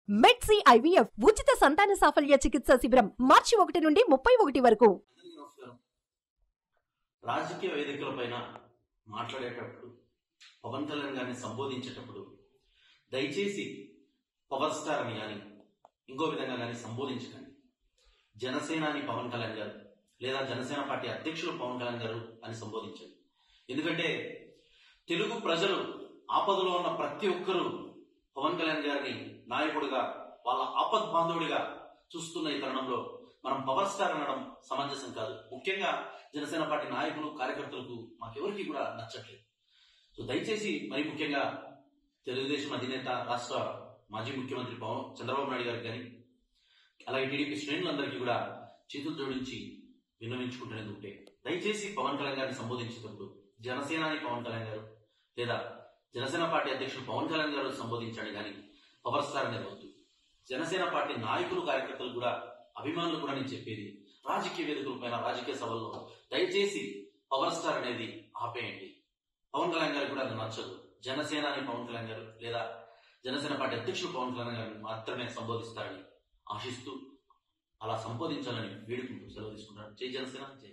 మెడ్సీ IVF ఉచిత సంతాన సాఫల్య చికిత్స శిబిరం మార్చి 1 నుండి 31 వరకు. రాజకీయ వేదికలపైన మాట్లాడేటప్పుడు, పవన్ కళ్యాణ్ గారిని సంబోధించేటప్పుడు దయచేసి పవర్ స్టార్ అని కానీ ఇంకో విధంగా కానీ సంబోధించకండి. జనసేనాని పవన్ కళ్యాణ్ గారు లేదా జనసేన పార్టీ అధ్యక్షులు పవన్ కళ్యాణ్ గారు అని సంబోధించండి. ఎందుకంటే తెలుగు ప్రజలు ఆపదలో ఉన్న ప్రతి ఒక్కరూ పవన్ కళ్యాణ్ గారిని నాయకుడిగా, వాళ్ళ ఆపద్ బాంధవుడిగా చూస్తున్న ఈ తరుణంలో మనం పవర్ స్టార్ అనడం సమంజసం కాదు. ముఖ్యంగా జనసేన పార్టీ నాయకులు, కార్యకర్తలకు మాకెవరికి కూడా నచ్చట్లేదు. సో దయచేసి మరి ముఖ్యంగా తెలుగుదేశం అధినేత, రాష్ట్ర మాజీ ముఖ్యమంత్రి చంద్రబాబు నాయుడు గారికి కానీ అలాగే టీడీపీ శ్రేణులందరికీ కూడా చేతులు జోడించి విన్నవించుకుంటున్నది ఉంటే, దయచేసి పవన్ కళ్యాణ్ గారిని సంబోధించేటప్పుడు జనసేనాని పవన్ కళ్యాణ్ గారు లేదా జనసేన పార్టీ అధ్యక్షులు పవన్ కళ్యాణ్ గారు సంబోధించండి కానీ పవర్ స్టార్ అనేది వద్దు. జనసేన పార్టీ నాయకులు, కార్యకర్తలు కూడా, అభిమానులు కూడా నేను చెప్పేది, రాజకీయ వేదికలపైన, రాజకీయ సభల్లో దయచేసి పవర్ స్టార్ అనేది ఆపేయండి. పవన్ కళ్యాణ్ గారికి కూడా అది నచ్చదు. జనసేనాని పవన్ కళ్యాణ్ గారు లేదా జనసేన పార్టీ అధ్యక్షులు పవన్ కళ్యాణ్ గారిని మాత్రమే సంబోధిస్తారని ఆశిస్తూ, అలా సంబోధించాలని వేడుకుంటూ సెలవు తీసుకుంటాను. జై జనసేన, జై.